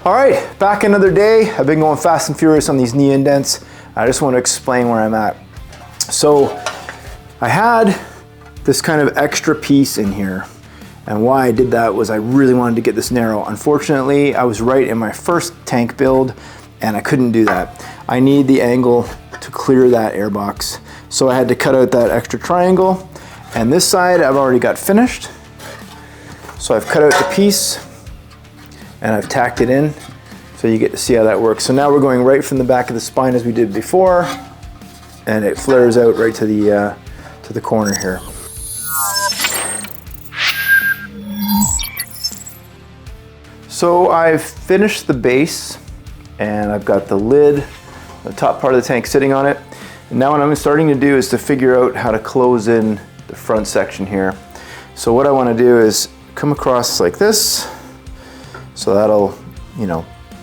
All right, back another day. I've been going fast and furious on these knee indents. I just want to explain where I'm at. So I had this kind of extra piece in here, and why I did that was I really wanted to get this narrow. Unfortunately, I was right in my first tank build and I couldn't do that. I need the angle to clear that airbox. So I had to cut out that extra triangle, and this side I've already got finished. So I've cut out the piece and I've tacked it in, so you get to see how that works. So now we're going right from the back of the spine as we did before, and it flares out right to the corner here. So I've finished the base, and I've got the lid, the top part of the tank sitting on it. And now what I'm starting to do is to figure out how to close in the front section here. So what I want to do is come across like this. So that'll,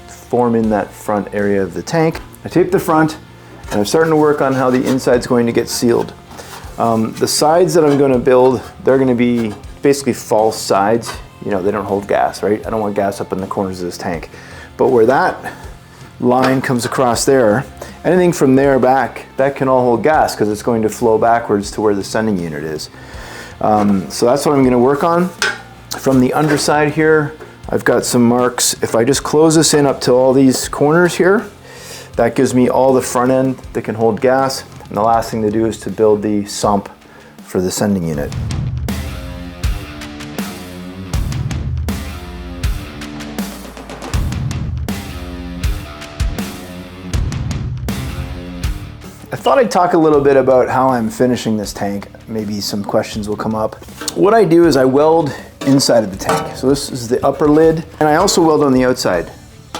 form in that front area of the tank. I tape the front, and I'm starting to work on how the inside's going to get sealed. The sides that I'm going to build, they're going to be basically false sides. They don't hold gas, right? I don't want gas up in the corners of this tank. But where that line comes across there, anything from there back, that can all hold gas because it's going to flow backwards to where the sending unit is. So that's what I'm going to work on. From the underside here, I've got some marks. If I just close this in up to all these corners here, that gives me all the front end that can hold gas. And the last thing to do is to build the sump for the sending unit. I thought I'd talk a little bit about how I'm finishing this tank. Maybe some questions will come up. What I do is I weld inside of the tank. So this is the upper lid, and I also weld on the outside.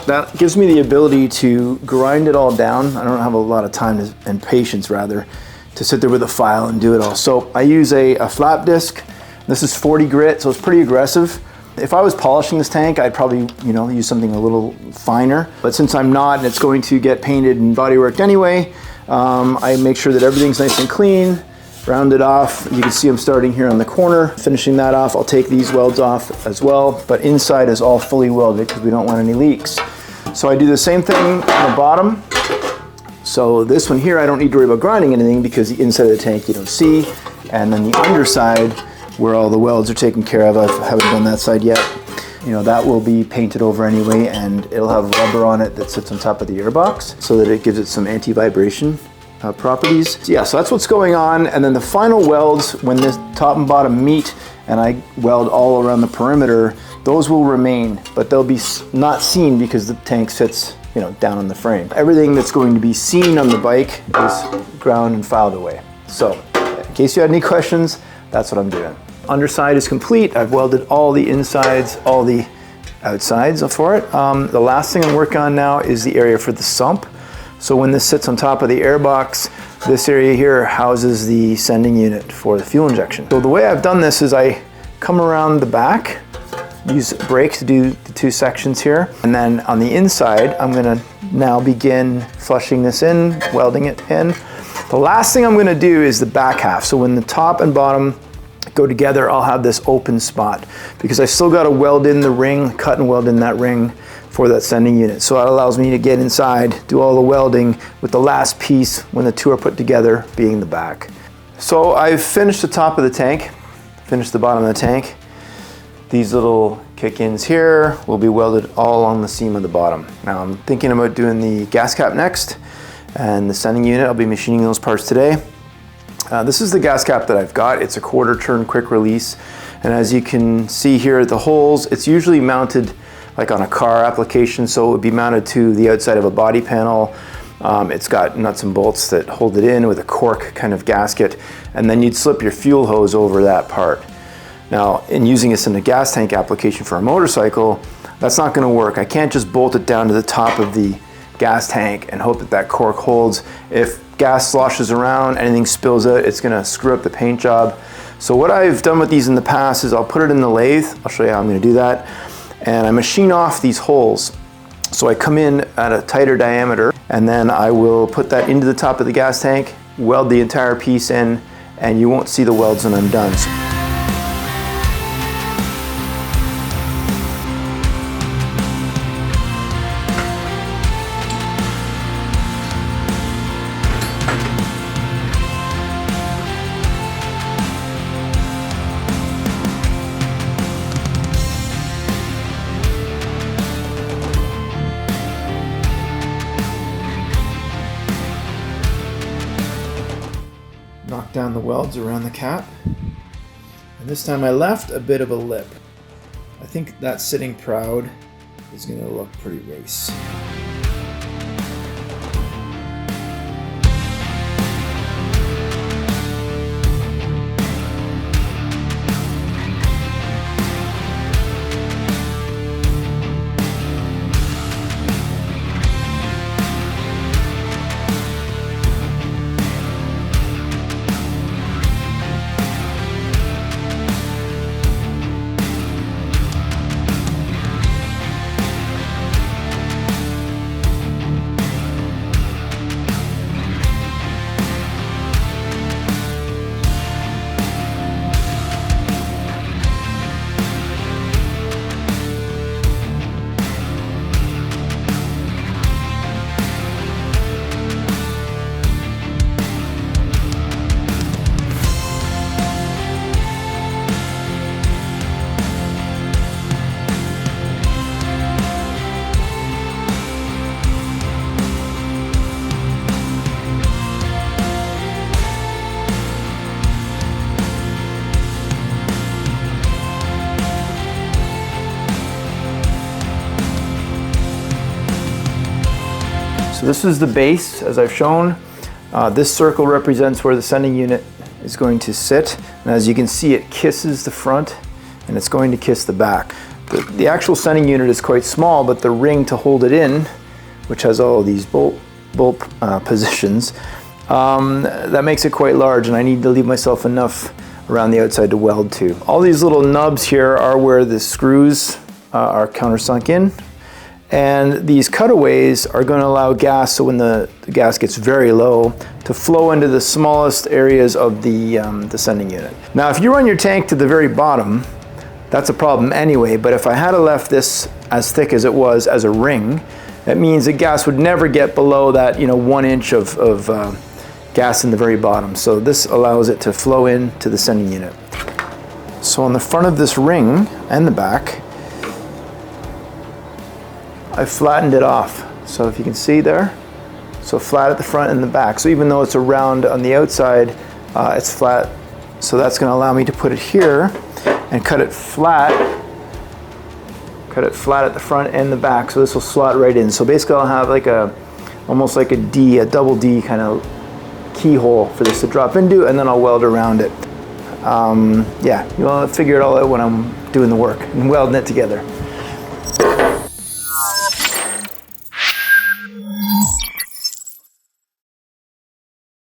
That gives me the ability to grind it all down. I don't have a lot of time and patience rather to sit there with a file and do it all. So I use a flap disc. This is 40 grit, so it's pretty aggressive. If I was polishing this tank, I'd probably use something a little finer. But since I'm not, and it's going to get painted and bodyworked anyway, I make sure that everything's nice and clean, round it off. You can see I'm starting here on the corner, finishing that off. I'll take these welds off as well, but inside is all fully welded because we don't want any leaks. So I do the same thing on the bottom. So this one here, I don't need to worry about grinding anything because the inside of the tank you don't see. And then the underside, where all the welds are taken care of, I haven't done that side yet. That will be painted over anyway, and it'll have rubber on it that sits on top of the airbox so that it gives it some anti-vibration properties. So yeah, so that's what's going on. And then the final welds, when the top and bottom meet and I weld all around the perimeter, those will remain, but they'll be not seen because the tank sits down on the frame. Everything that's going to be seen on the bike is ground and filed away. So in case you had any questions, that's what I'm doing. Underside is complete. I've welded all the insides, all the outsides for it. The last thing I'm working on now is the area for the sump. So when this sits on top of the airbox, this area here houses the sending unit for the fuel injection. So the way I've done this is I come around the back, use brake to do the two sections here, and then on the inside, I'm gonna now begin flushing this in, welding it in. The last thing I'm gonna do is the back half. So when the top and bottom go together, I'll have this open spot because I still got to weld in the ring, cut and weld in that ring for that sending unit. So that allows me to get inside, do all the welding with the last piece when the two are put together being the back. So I've finished the top of the tank, finished the bottom of the tank. These little kick-ins here will be welded all along the seam of the bottom. Now I'm thinking about doing the gas cap next, and the sending unit, I'll be machining those parts today. This is the gas cap that I've got. It's a 1/4 turn quick release. And as you can see here at the holes, it's usually mounted like on a car application. So it would be mounted to the outside of a body panel. It's got nuts and bolts that hold it in with a cork kind of gasket. And then you'd slip your fuel hose over that part. Now, in using this in a gas tank application for a motorcycle, that's not gonna work. I can't just bolt it down to the top of the gas tank and hope that that cork holds. If gas sloshes around, anything spills out, it's gonna screw up the paint job. So what I've done with these in the past is I'll put it in the lathe. I'll show you how I'm gonna do that. And I machine off these holes. So I come in at a tighter diameter, and then I will put that into the top of the gas tank, weld the entire piece in, and you won't see the welds when I'm done. knock down the welds around the cap. And this time I left a bit of a lip. I think that sitting proud is going to look pretty race. So this is the base, as I've shown. This circle represents where the sending unit is going to sit. And as you can see, it kisses the front and it's going to kiss the back. The actual sending unit is quite small, but the ring to hold it in, which has all of these bolt positions, that makes it quite large, and I need to leave myself enough around the outside to weld to. All these little nubs here are where the screws are countersunk in. And these cutaways are going to allow gas, so when the gas gets very low, to flow into the smallest areas of the sending unit. Now, if you run your tank to the very bottom, that's a problem anyway, but if I had left this as thick as it was as a ring, that means the gas would never get below that 1 inch of gas in the very bottom. So this allows it to flow into the sending unit. So on the front of this ring and the back, I flattened it off. So if you can see there, so flat at the front and the back. So even though it's a round on the outside, it's flat. So that's going to allow me to put it here and cut it flat at the front and the back. So this will slot right in. So basically I'll have like almost like a double D kind of keyhole for this to drop into, and then I'll weld around it. Yeah, you'll figure it all out when I'm doing the work and welding it together.